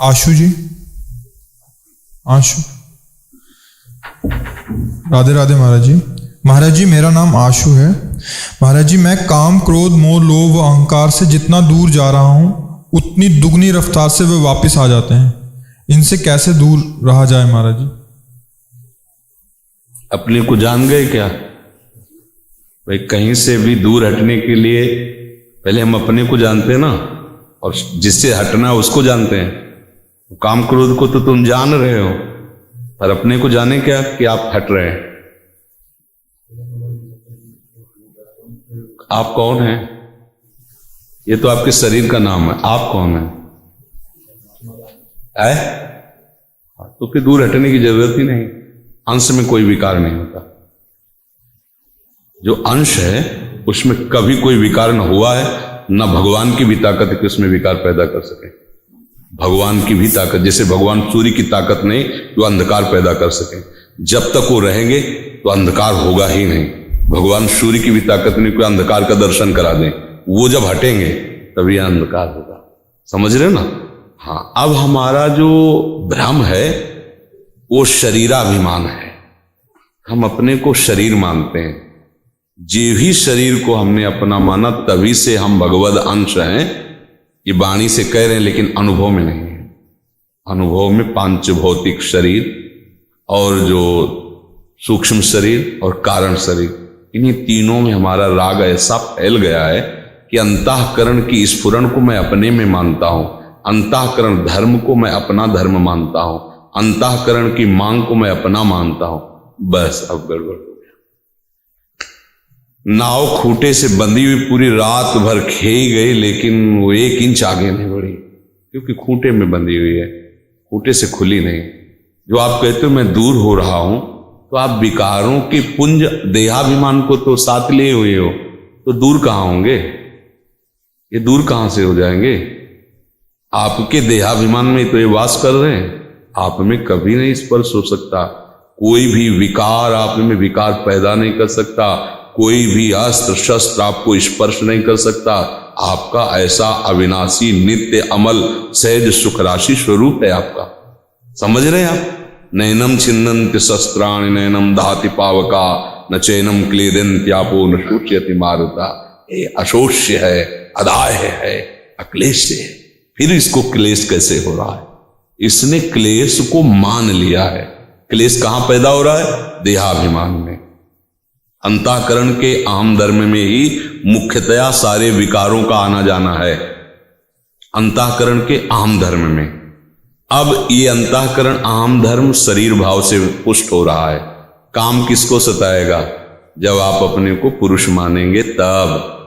आशु जी, आशु। राधे राधे महाराज जी। महाराज जी मेरा नाम आशु है। महाराज जी मैं काम, क्रोध, मोह, लोभ व अहंकार से जितना दूर जा रहा हूँ उतनी दुगनी रफ्तार से वे वापस आ जाते हैं। इनसे कैसे दूर रहा जाए महाराज जी? अपने को जान गए क्या भाई? कहीं से भी दूर हटने के लिए पहले हम अपने को जानते हैं ना, और जिससे हटना है उसको जानते हैं। काम क्रोध को तो तुम जान रहे हो, पर अपने को जाने क्या कि आप हट रहे हैं। आप कौन हैं? ये तो आपके शरीर का नाम है। आप कौन है? तो फिर दूर हटने की जरूरत ही नहीं। अंश में कोई विकार नहीं होता। जो अंश है उसमें कभी कोई विकार न हुआ है, न भगवान की भी ताकत है कि उसमें विकार पैदा कर सके। भगवान की भी ताकत, जैसे भगवान सूर्य की ताकत नहीं जो अंधकार पैदा कर सके। जब तक वो रहेंगे तो अंधकार होगा ही नहीं। भगवान सूर्य की भी ताकत नहीं कोई अंधकार का दर्शन करा दें। वो जब हटेंगे तभी अंधकार होगा। समझ रहे ना? हाँ, अब हमारा जो भ्रम है वो शरीराभिमान है। हम अपने को शरीर मानते हैं। जे भी शरीर को हमने अपना माना तभी से हम भगवद अंश हैं। ये वाणी से कह रहे हैं लेकिन अनुभव में नहीं है। अनुभव में पांच भौतिक शरीर और जो सूक्ष्म शरीर और कारण शरीर, इन्हीं तीनों में हमारा राग ऐसा फैल गया है कि अंतःकरण की स्फुरण को मैं अपने में मानता हूं, अंतःकरण धर्म को मैं अपना धर्म मानता हूं, अंतःकरण की मांग को मैं अपना मानता हूं। बस अब गड़बड़ हो गया। नाव खूंटे से बंधी हुई पूरी रात भर खेई गई, लेकिन वो 1 इंच आगे नहीं बढ़ी, क्योंकि खूंटे में बंधी हुई है, खूंटे से खुली नहीं। जो आप कहते हो मैं दूर हो रहा हूं, तो आप विकारों के पुंज देहाभिमान को तो साथ लिए हुए हो, तो दूर कहां होंगे? ये दूर कहां से हो जाएंगे? आपके देहाभिमान में तो ये वास कर रहे हैं। आप में कभी नहीं स्पर्श हो सकता। कोई भी विकार आप में विकार पैदा नहीं कर सकता। कोई भी अस्त्र शस्त्र आपको स्पर्श नहीं कर सकता। आपका ऐसा अविनाशी नित्य अमल सहज सुख राशि स्वरूप है आपका। समझ रहे हैं आप? नैनम छिन्नन्ति शस्त्राणि नैनम दहाति पावका न चैनम क्लेदन्त्यापो न शोच्यति मारुता। ये अशोष्य है, अदाय है, अक्लेश है। फिर इसको क्लेश कैसे हो रहा है? इसने क्लेश को मान लिया है। क्लेश कहां पैदा हो रहा है? देहाभिमान में। अंतःकरण के अहम धर्म में ही मुख्यतया सारे विकारों का आना जाना है, अंतःकरण के अहम धर्म में। अब ये अंतःकरण अहम धर्म शरीर भाव से पुष्ट हो रहा है। काम किसको सताएगा? जब आप अपने को पुरुष मानेंगे तब।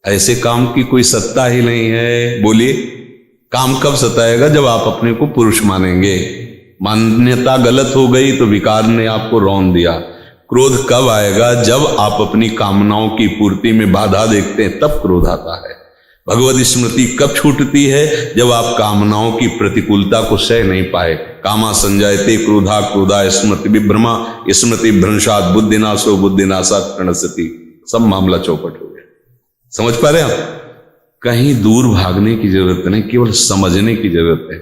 ऐसे काम की कोई सत्ता ही नहीं है। बोलिए, काम कब सताएगा? जब आप अपने को पुरुष मानेंगे। मान्यता गलत हो गई तो विकार ने आपको रौंद दिया। क्रोध कब आएगा? जब आप अपनी कामनाओं की पूर्ति में बाधा देखते हैं, तब क्रोध आता है। भगवत स्मृति कब छूटती है? जब आप कामनाओं की प्रतिकूलता को सह नहीं पाए। कामा संजायते क्रोधा क्रोधा स्मृति विभ्रमा स्मृति भ्रंशात बुद्धिनाशो बुद्धिनाशात प्रणश्यति। सब मामला चौपट हो गया। समझ पा रहे हैं आप? कहीं दूर भागने की जरूरत नहीं, केवल समझने की जरूरत है।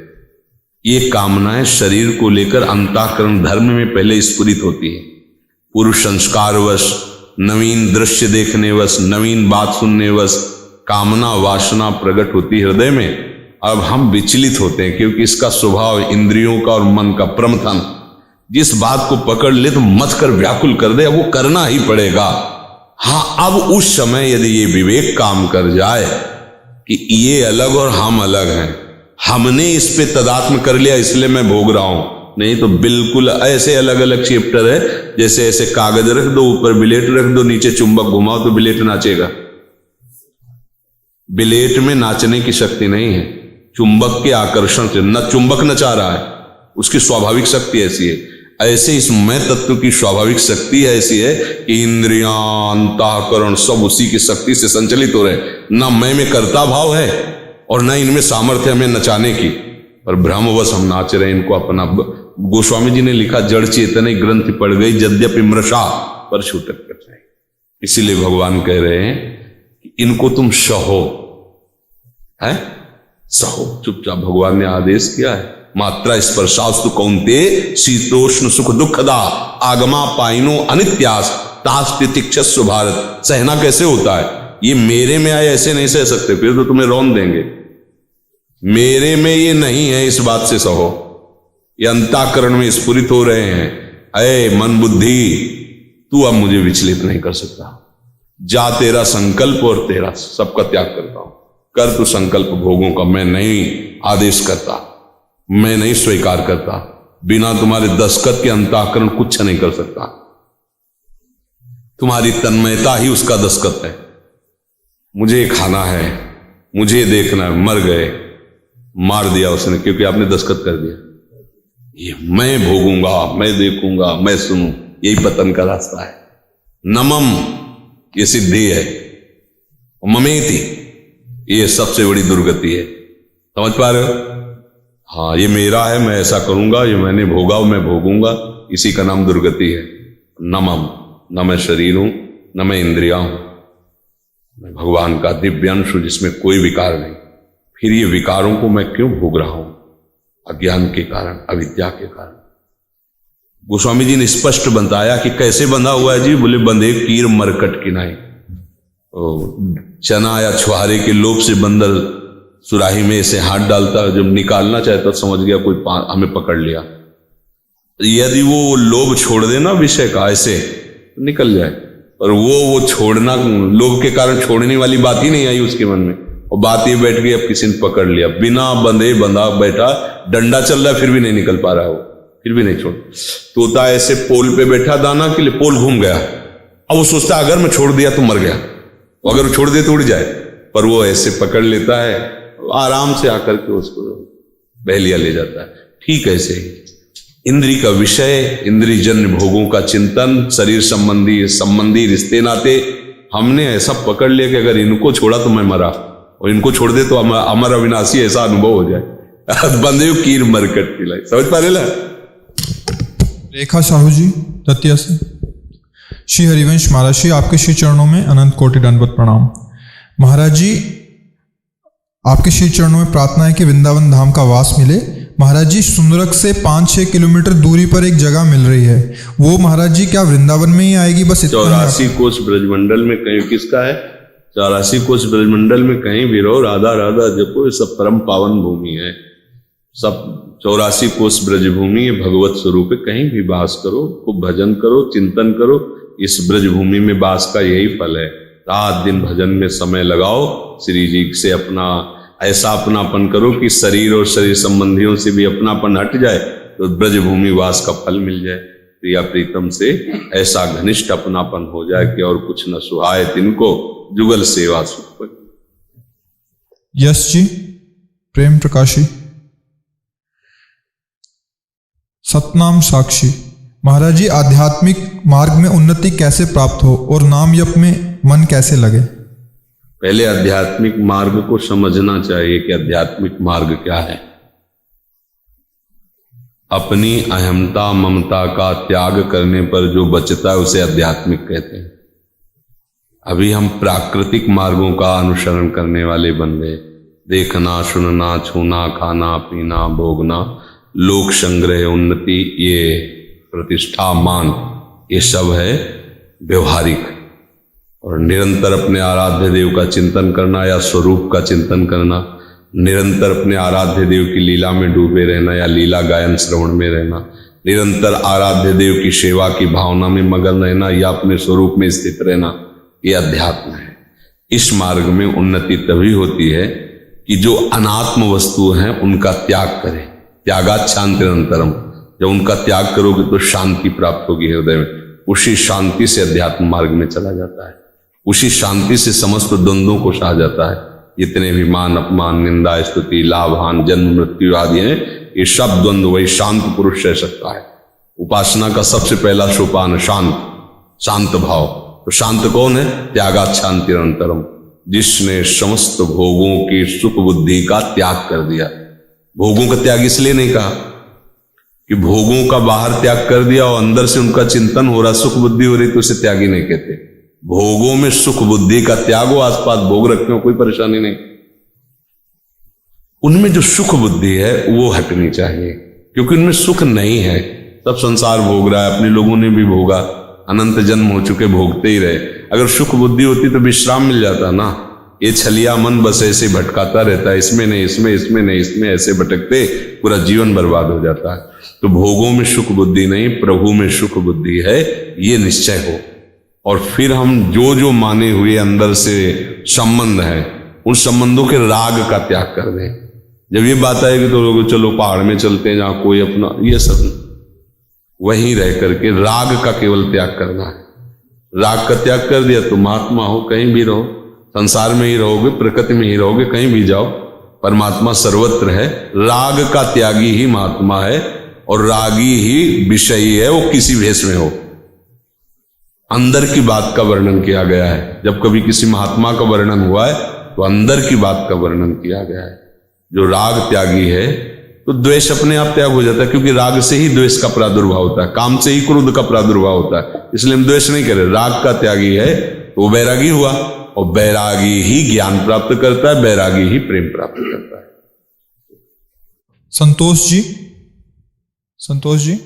ये कामनाएं शरीर को लेकर अंतःकरण धर्म में पहले स्फुरित होती है। पुरुष संस्कारवश, नवीन दृश्य देखने वश, नवीन बात सुनने वश कामना वासना प्रकट होती हृदय में। अब हम विचलित होते हैं क्योंकि इसका स्वभाव इंद्रियों का और मन का प्रमथन। जिस बात को पकड़ ले तो मत कर व्याकुल कर दे, वो करना ही पड़ेगा। हाँ, अब उस समय यदि ये विवेक काम कर जाए कि ये अलग और हम अलग हैं, हमने इस पे तदात्म कर लिया इसलिए मैं भोग रहा हूं, नहीं तो बिल्कुल ऐसे अलग अलग चैप्टर है। जैसे ऐसे कागज रख दो, ऊपर बिलेट रख दो, नीचे चुंबक घुमाओ तो बिलेट नाचेगा। बिलेट में नाचने की शक्ति नहीं है, चुंबक के आकर्षण से न चुंबक नचा रहा है, उसकी स्वाभाविक शक्ति ऐसी है। ऐसे इस मैं तत्व की स्वाभाविक शक्ति ऐसी है कि इंद्रियां अंतःकरण सब उसी की शक्ति से संचलित हो रहे। न मैं में कर्ता भाव है और न इनमें सामर्थ्य हमें नचाने की, पर भ्रमवश हम नाच रहे हैं इनको अपना। गोस्वामी जी ने लिखा, जड़ चेतन ग्रंथि पड़ गई यद्यपि मृषा पर छूटक कर जाए। इसीलिए भगवान कह रहे हैं कि इनको तुम सहो, है सहो चुपचाप। भगवान ने आदेश किया है, मात्रा स्पर्शास्तु कौन्ते शीतोष्ण सुख दुखदा आगमा पाइनो अनित्यास तास तितिक्षस्व भारत। सहना कैसे होता है? ये मेरे में आए ऐसे नहीं सह सकते, फिर तो तुम्हें रौंद देंगे। मेरे में ये नहीं है, इस बात से सहो। ये अंतःकरण में स्फुरित हो रहे हैं। अये मन बुद्धि, तू अब मुझे विचलित नहीं कर सकता। जा तेरा संकल्प और तेरा सबका त्याग करता हूं। कर तू संकल्प भोगों का, मैं नहीं आदेश करता, मैं नहीं स्वीकार करता। बिना तुम्हारे दस्तखत के अंतःकरण कुछ नहीं कर सकता। तुम्हारी तन्मयता ही उसका दस्तखत है। मुझे खाना है, मुझे देखना है, मर गए, मार दिया उसने क्योंकि आपने दस्तखत कर दिया। ये मैं भोगूंगा, मैं देखूंगा, मैं सुनूं, यही पतन का रास्ता है। नमम ये सिद्धि है, ममेति ये सबसे बड़ी दुर्गति है। समझ पा रहे हो? हाँ, ये मेरा है, मैं ऐसा करूंगा, ये मैंने भोगा, मैं भोगूंगा, इसी का नाम दुर्गति है। नमम, न मैं शरीर हूं, न मैं इंद्रिया हूं, मैं भगवान का दिव्य अंश हूं जिसमें कोई विकार नहीं। फिर ये विकारों को मैं क्यों भोग रहा हूं? अज्ञान के कारण, अविद्या के कारण। गोस्वामी जी ने स्पष्ट बताया कि कैसे बंधा हुआ है जी। बोले बंधे कीर मरकट किनाई। चना या छुहारे के लोभ से बंदर सुराही में ऐसे हाथ डालता, जब निकालना चाहता समझ गया कोई हमें पकड़ लिया। यदि वो लोभ छोड़ देना विषय का ऐसे तो निकल जाए, और वो छोड़ना, लोभ के कारण छोड़ने वाली बात ही नहीं आई उसके मन में, और बात ये बैठ गई, अब किसी ने पकड़ लिया, बिना बंधे बंधा बैठा, डंडा चल रहा है फिर भी नहीं निकल पा रहा है, वो फिर भी नहीं छोड़। तोता ऐसे पोल पे बैठा दाना के लिए, पोल घूम गया, अब वो सोचता अगर मैं छोड़ दिया तो मर गया, अगर वो छोड़ दे तो उड़ जाए, पर वो ऐसे पकड़ लेता है, आराम से आकर के उसको बहलिया ले जाता है। ठीक ऐसे ही इंद्री का विषय, इंद्री जन्य भोगों का चिंतन, शरीर संबंधी रिश्ते नाते, हमने ऐसा पकड़ लिया कि अगर इनको छोड़ा तो मैं मरा, और इनको छोड़ दे तो अमर अविनाशी ऐसा अनुभव हो जाए। बंदे कीर मरकट की लाई। समझ पा रहे ना? रेखा साहू जी दतिया से। श्री हरिवंश महाराज जी, आपके श्री चरणों में अनंत कोटि दंडवत प्रणाम। महाराज जी, आपके श्री चरणों में प्रार्थना है कि वृंदावन धाम का वास मिले। महाराज जी, सुंदरक से 5-6 किलोमीटर दूरी पर एक जगह मिल रही है, वो महाराज जी क्या वृंदावन में ही आएगी? बस 84 कोष ब्रजमंडल में कहीं किसका है? 84 कोष ब्रजमंडल में कहीं भी रहो, राधा राधा जपो, ये सब परम पावन भूमि है। सब 84 कोष ब्रजभूमि है, भगवत स्वरूप है। कहीं भी वास करो, खूब भजन करो, चिंतन करो, इस ब्रजभूमि में वास का यही फल है। रात दिन भजन में समय लगाओ, श्री जी से अपना ऐसा अपनापन करो कि शरीर और शरीर संबंधियों से भी अपनापन हट जाए, तो ब्रजभूमि वास का फल मिल जाए। प्रिया प्रीतम से ऐसा घनिष्ठ अपनापन हो जाए कि और कुछ न सुहाए तिनको, जुगल सेवा सुख। यश जी, प्रेम प्रकाशी। सतनाम साक्षी। महाराज जी, आध्यात्मिक मार्ग में उन्नति कैसे प्राप्त हो और नाम जप में मन कैसे लगे? पहले आध्यात्मिक मार्ग को समझना चाहिए कि आध्यात्मिक मार्ग क्या है। अपनी अहमता ममता का त्याग करने पर जो बचता है उसे आध्यात्मिक कहते हैं। अभी हम प्राकृतिक मार्गों का अनुसरण करने वाले बन गए। देखना, सुनना, छूना, खाना, पीना, भोगना, लोक संग्रह, उन्नति, ये प्रतिष्ठा, मान, ये सब है व्यवहारिक। और निरंतर अपने आराध्य देव का चिंतन करना या स्वरूप का चिंतन करना, निरंतर अपने आराध्य देव की लीला में डूबे रहना या लीला गायन श्रवण में रहना, निरंतर आराध्य देव की सेवा की भावना में मगन रहना या अपने स्वरूप में स्थित रहना, ये अध्यात्म है। इस मार्ग में उन्नति तभी होती है कि जो अनात्म वस्तु हैं उनका त्याग करें। त्यागात शांति निरंतरम। जब उनका त्याग करोगे तो शांति प्राप्त होगी हृदय में। उसी शांति से अध्यात्म मार्ग में चला जाता है। उसी शांति से समस्त द्वंद्वों को सहा जाता है। जितने भी मान अपमान, निंदा, स्तुति, लाभ हानि, जन्म मृत्यु आदि हैं, ये सब द्वंद्व वही शांत पुरुष सह सकता है। उपासना का सबसे पहला सोपान शांत भाव। तो शांत कौन है? त्यागात शांति निरंतरम, जिसने समस्त भोगों की सुख बुद्धि का त्याग कर दिया। भोगों का त्याग इसलिए नहीं कहा कि भोगों का बाहर त्याग कर दिया और अंदर से उनका चिंतन हो रहा, सुख बुद्धि हो रही, तो उसे त्यागी नहीं कहते। भोगों में सुख बुद्धि का त्याग हो, आसपास भोग रखते हो, कोई परेशानी नहीं। उनमें जो सुख बुद्धि है वो हटनी चाहिए, क्योंकि उनमें सुख नहीं है। सब संसार भोग रहा है, अपने लोगों ने भी भोगा, अनंत जन्म हो चुके, भोगते ही रहे। अगर सुख बुद्धि होती तो विश्राम मिल जाता ना। ये छलिया मन बस ऐसे भटकाता रहता है, इसमें नहीं, इसमें नहीं, इसमें ऐसे भटकते पूरा जीवन बर्बाद हो जाता है। तो भोगों में सुख बुद्धि नहीं, प्रभु में सुख बुद्धि है, ये निश्चय हो। और फिर हम जो जो माने हुए अंदर से संबंध है, उन संबंधों के राग का त्याग कर दें। जब ये बात आएगी तो लोग चलो पहाड़ में चलते हैं जहां कोई अपना, ये सब वहीं रह करके राग का केवल त्याग करना है। राग का त्याग कर दिया तो महात्मा हो, कहीं भी रहो, संसार में ही रहोगे, प्रकृति में ही रहोगे, कहीं भी जाओ, परमात्मा सर्वत्र है। राग का त्यागी ही महात्मा है और रागी ही विषयी है, वो किसी भेष में हो। अंदर की बात का वर्णन किया गया है। जब कभी किसी महात्मा का वर्णन हुआ है तो अंदर की बात का वर्णन किया गया है। जो राग त्यागी है तो द्वेष अपने आप त्याग हो जाता है, क्योंकि राग से ही द्वेष का प्रादुर्भाव होता है, काम से ही क्रोध का प्रादुर्भाव होता है। इसलिए हम द्वेष नहीं करें। राग का त्यागी है तो वो बैरागी हुआ, और बैरागी ही ज्ञान प्राप्त करता है, बैरागी ही प्रेम प्राप्त करता है। संतोष जी,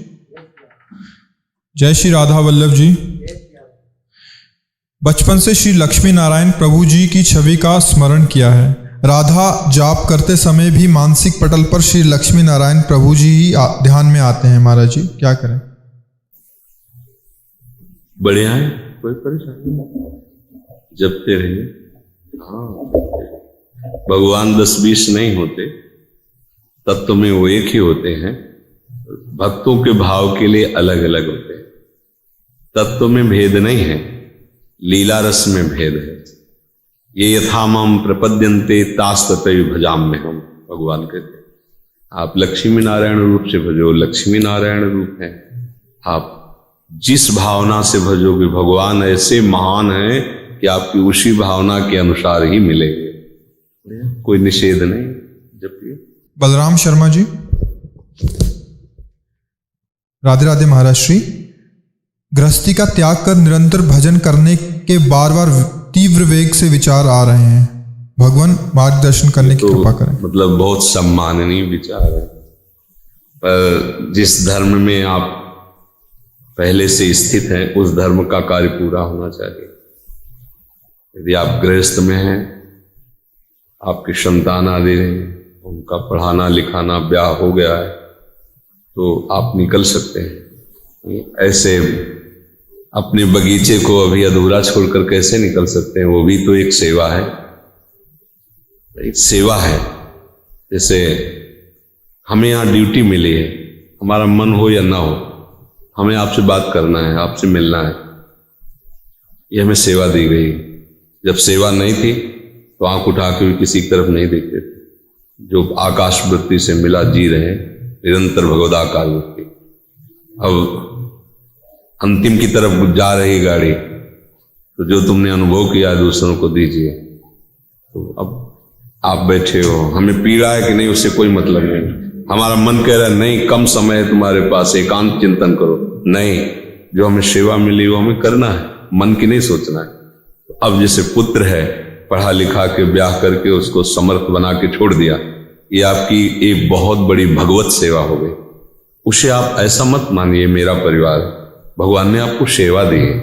जय श्री राधा वल्लभ जी। बचपन से श्री लक्ष्मी नारायण प्रभु जी की छवि का स्मरण किया है। राधा जाप करते समय भी मानसिक पटल पर श्री लक्ष्मी नारायण प्रभु जी ही ध्यान में आते हैं। महाराज जी क्या करें? बढ़िया है, कोई परेशानी नहीं, जपते रहिए। हाँ, भगवान 10-20 नहीं होते, तत्व में वो एक ही होते हैं। भक्तों के भाव के लिए अलग अलग होते हैं। तत्व में भेद नहीं है, लीला रस में भेद है। ये यथामाम प्रपद्यन्ते तास्ततयु भजाम्य हम, भगवान कहते हैं। आप लक्ष्मी नारायण रूप से भजो, लक्ष्मी नारायण रूप है। आप जिस भावना से भजोगे, भगवान ऐसे महान है कि आपकी उसी भावना के अनुसार ही मिलेंगे। कोई निषेध नहीं। जबकि बलराम शर्मा जी, राधे राधे महाराज श्री। गृहस्थी का त्याग कर निरंतर भजन करने के बार बार तीव्र वेग से विचार आ रहे हैं। भगवान मार्गदर्शन करने की कृपा करें। मतलब बहुत सम्माननीय विचार है, पर जिस धर्म में आप पहले से स्थित हैं उस धर्म का कार्य पूरा होना चाहिए। यदि आप गृहस्थ में हैं, आपकी संतान आदि हैं, उनका पढ़ाना लिखाना ब्याह हो गया है, तो आप निकल सकते हैं। ऐसे अपने बगीचे को अभी अधूरा छोड़कर कैसे निकल सकते हैं? वो भी तो एक सेवा है, एक सेवा है। जैसे हमें यहाँ ड्यूटी मिली है, हमारा मन हो या ना हो, हमें आपसे बात करना है, आपसे मिलना है, ये हमें सेवा दी गई। जब सेवा नहीं थी तो आंख उठा के भी किसी की तरफ नहीं देखते थे। जो आकाश वृत्ति से मिला जी रहे हैं, निरंतर भगवदाकार वृत्ति। अब अंतिम की तरफ जा रही गाड़ी, तो जो तुमने अनुभव किया दूसरों को दीजिए। तो अब आप बैठे हो, हमें पीड़ा है कि नहीं उससे कोई मतलब नहीं। हमारा मन कह रहा है नहीं, कम समय है तुम्हारे पास, एकांत चिंतन करो। नहीं, जो हमें सेवा मिली वो हमें करना है, मन की नहीं सोचना है। तो अब जैसे पुत्र है, पढ़ा लिखा के ब्याह करके उसको समर्थ बना के छोड़ दिया, ये आपकी एक बहुत बड़ी भगवत सेवा हो गई। उसे आप ऐसा मत मानिए मेरा परिवार, भगवान ने आपको सेवा दी है।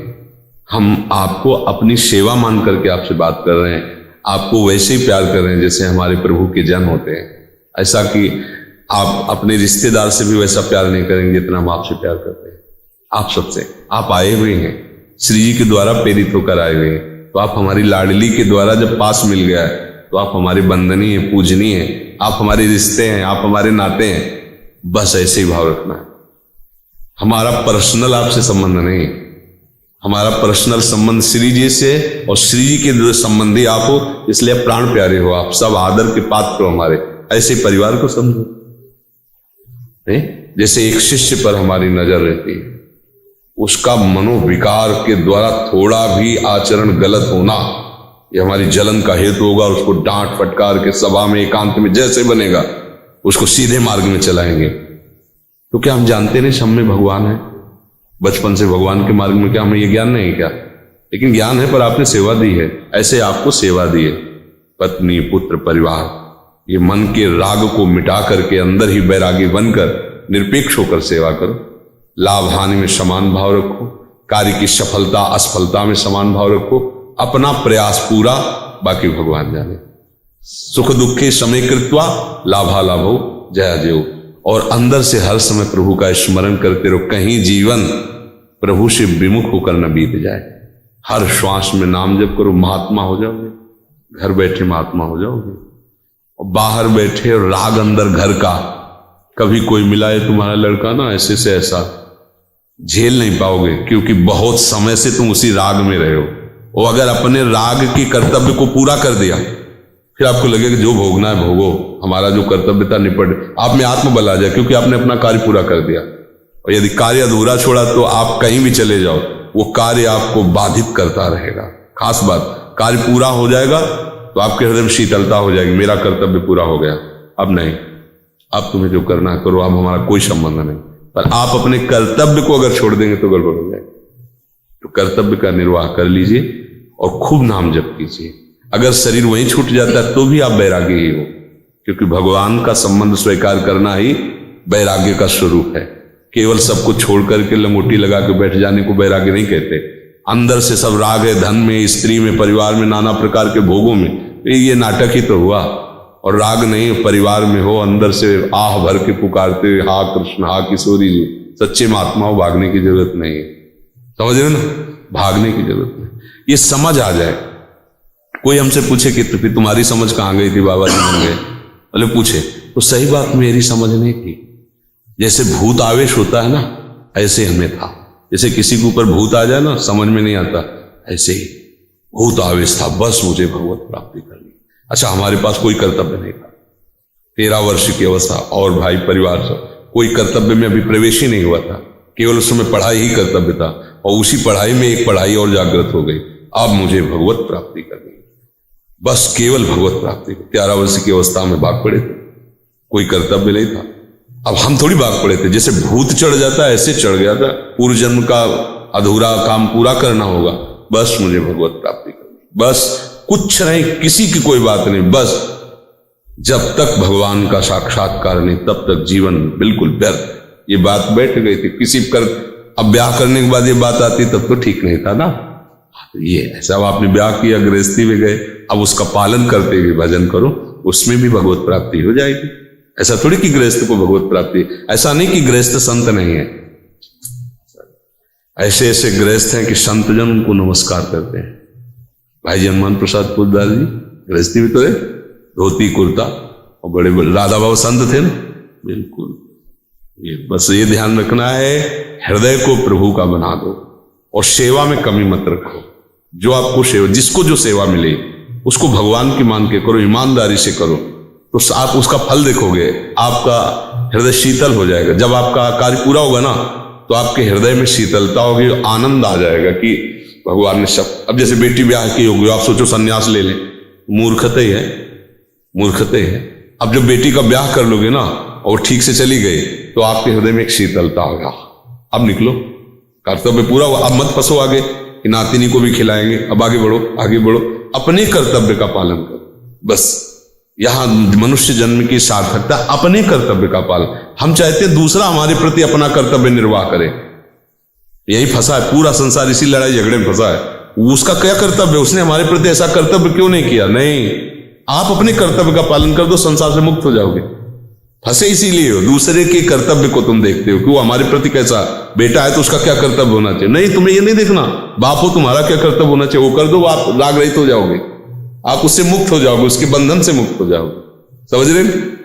हम आपको अपनी सेवा मान करके आपसे बात कर रहे हैं, आपको वैसे ही प्यार कर रहे हैं जैसे हमारे प्रभु के जन होते हैं। ऐसा कि आप अपने रिश्तेदार से भी वैसा प्यार नहीं करेंगे जितना हम आपसे प्यार करते हैं। आप सबसे, आप आए हुए हैं, श्री जी के द्वारा प्रेरित होकर आए हुए हैं, तो आप हमारी लाडली के द्वारा जब पास मिल गया है तो आप हमारी बंदनी है, पूजनी है, आप हमारे रिश्ते हैं, आप हमारे नाते हैं। बस ऐसे ही भाव रखना है। हमारा पर्सनल आपसे संबंध नहीं, हमारा पर्सनल संबंध श्री जी से, और श्री जी के संबंधी आप हो, इसलिए आप प्राण प्यारे हो, आप सब आदर के पात्र हो हमारे। ऐसे परिवार को समझो। जैसे एक शिष्य पर हमारी नजर रहती है, उसका मनोविकार के द्वारा थोड़ा भी आचरण गलत होना ये हमारी जलन का हेतु होगा। और उसको डांट फटकार के सभा में एकांत में जैसे बनेगा उसको सीधे मार्ग में चलाएंगे। तो क्या हम जानते नहीं सब में भगवान है? बचपन से भगवान के मार्ग में क्या हमें ये ज्ञान नहीं? क्या लेकिन ज्ञान है, पर आपने सेवा दी है। ऐसे आपको सेवा दी है, पत्नी पुत्र परिवार, ये मन के राग को मिटा करके अंदर ही बैरागी बनकर निरपेक्ष होकर सेवा करो। लाभ हानि में समान भाव रखो, कार्य की सफलता असफलता में समान भाव रखो, अपना प्रयास पूरा, बाकी भगवान जाने। सुख दुखे समय कृत्वा लाभा लाभो जया जयो। और अंदर से हर समय प्रभु का स्मरण करते रहो, कहीं जीवन प्रभु से विमुख होकर न बीत जाए। हर श्वास में नाम जप करो, महात्मा हो जाओगे। घर बैठे महात्मा हो जाओगे, और बाहर बैठे और राग अंदर घर का, कभी कोई मिला है तुम्हारा लड़का ना ऐसे से ऐसा, झेल नहीं पाओगे, क्योंकि बहुत समय से तुम उसी राग में रहे हो। और अगर अपने राग की कर्तव्य को पूरा कर दिया, फिर आपको लगेगा जो भोगना है भोगो, हमारा जो कर्तव्य था निपट, आप में आत्मबल आ जाए, क्योंकि आपने अपना कार्य पूरा कर दिया। और यदि कार्य अधूरा छोड़ा तो आप कहीं भी चले जाओ, वो कार्य आपको बाधित करता रहेगा। खास बात, कार्य पूरा हो जाएगा तो आपके हृदय में शीतलता हो जाएगी, मेरा कर्तव्य पूरा हो गया, अब नहीं, अब तुम्हें जो करना है करो, अब हमारा कोई संबंध नहीं। पर आप अपने कर्तव्य को अगर छोड़ देंगे तो गड़बड़ हो जाएगी। तो कर्तव्य का निर्वाह कर लीजिए और खूब नाम जप कीजिए। अगर शरीर वहीं छूट जाता है तो भी आप वैरागी ही हो, क्योंकि भगवान का संबंध स्वीकार करना ही वैराग्य का स्वरूप है। केवल सबको छोड़ करके लंगोटी लगा के बैठ जाने को वैराग्य नहीं कहते। अंदर से सब राग है, धन में, स्त्री में, परिवार में, नाना प्रकार के भोगों में, ये नाटक ही तो हुआ। और राग नहीं परिवार में हो, अंदर से आह भर के पुकारते हुए हा कृष्ण हा किशोरी जी, सच्चे महात्मा हो, भागने की जरूरत नहीं है। समझ रहे हो ना, भागने की जरूरत नहीं। ये समझ आ जाए। कोई हमसे पूछे कि फिर तुम्हारी समझ कहाँ गई थी बाबा जी बन गए, बोले पूछे तो सही बात, मेरी समझ नहीं थी। जैसे भूत आवेश होता है ना, ऐसे हमें था। जैसे किसी के ऊपर भूत आ जाए ना, समझ में नहीं आता, ऐसे ही भूत आवेश था, बस मुझे भगवत प्राप्ति करनी। अच्छा, हमारे पास कोई कर्तव्य नहीं था, 13 वर्ष की अवस्था, और भाई परिवार सब कोई कर्तव्य में अभी प्रवेश ही नहीं हुआ था, केवल उस समय पढ़ाई ही कर्तव्य था। और उसी पढ़ाई में एक पढ़ाई और जागृत हो गई, अब मुझे भगवत प्राप्ति करनी, बस केवल भगवत प्राप्ति। 13 वर्ष की अवस्था में भाग पड़े थे, कोई कर्तव्य नहीं था। अब हम थोड़ी भाग पड़े थे, जैसे भूत चढ़ जाता है ऐसे चढ़ गया था, पूर्व जन्म का अधूरा काम पूरा करना होगा, बस मुझे भगवत प्राप्ति करनी, बस कुछ नहीं, किसी की कोई बात नहीं, बस जब तक भगवान का साक्षात्कार नहीं तब तक जीवन बिल्कुल व्यर्थ। ये बात बैठ गई थी किसी कर। अब ब्याह करने के बाद ये बात आती तब तो ठीक नहीं था ना, ये ऐसा आपने ब्याह किया, गृहस्थी में गए, अब उसका पालन करते हुए भजन करो, उसमें भी भगवत प्राप्ति हो जाएगी। ऐसा थोड़ी कि गृहस्थ को भगवत प्राप्ति, ऐसा नहीं कि गृहस्थ संत नहीं है, ऐसे ऐसे गृहस्थ हैं कि संत जन उनको नमस्कार करते हैं। भाई जी हनुमान प्रसाद पोद्दार जी गृहस्थी भी तो है, धोती कुर्ता, और बड़े बड़े राधा बाबा संत थे ना, बिल्कुल। ये बस ये ध्यान रखना है, हृदय को प्रभु का बना दो और सेवा में कमी मत रखो। जो आपको सेवा, जिसको जो सेवा मिले उसको भगवान की मान के करो, ईमानदारी से करो, तो आप उसका फल देखोगे, आपका हृदय शीतल हो जाएगा। जब आपका कार्य पूरा होगा ना तो आपके हृदय में शीतलता होगी, आनंद आ जाएगा कि भगवान ने सब। अब जैसे बेटी ब्याह की होगी, आप सोचो सन्यास ले लें, मूर्खता ही है, मूर्खता ही है। अब जब बेटी का ब्याह कर लोगे ना और ठीक से चली गई तो आपके हृदय में एक शीतलता होगा, अब निकलो, कर्तव्य पूरा हुआ, अब मत फंसो आगे कि नातिनी को भी खिलाएंगे, अब आगे बढ़ो, आगे बढ़ो, अपने कर्तव्य का पालन करो। बस यहां मनुष्य जन्म की सार्थकता अपने कर्तव्य का पालन। हम चाहते हैं दूसरा हमारे प्रति अपना कर्तव्य निर्वाह करे, यही फंसा है पूरा संसार, इसी लड़ाई झगड़े में फंसा है। उसका क्या कर्तव्य, उसने हमारे प्रति ऐसा कर्तव्य क्यों नहीं किया? नहीं, आप अपने कर्तव्य का पालन कर दो, संसार से मुक्त हो जाओगे। फंसे इसीलिए हो, दूसरे के कर्तव्य को तुम देखते हो कि वो हमारे प्रति कैसा, बेटा है तो उसका क्या कर्तव्य होना चाहिए। नहीं, तुम्हें ये नहीं देखना, बाप हो तुम्हारा क्या कर्तव्य होना चाहिए, वो कर दो, आप राग रहित हो जाओगे, आप उससे मुक्त हो जाओगे, उसके बंधन से मुक्त हो जाओगे। समझ रहे हैं?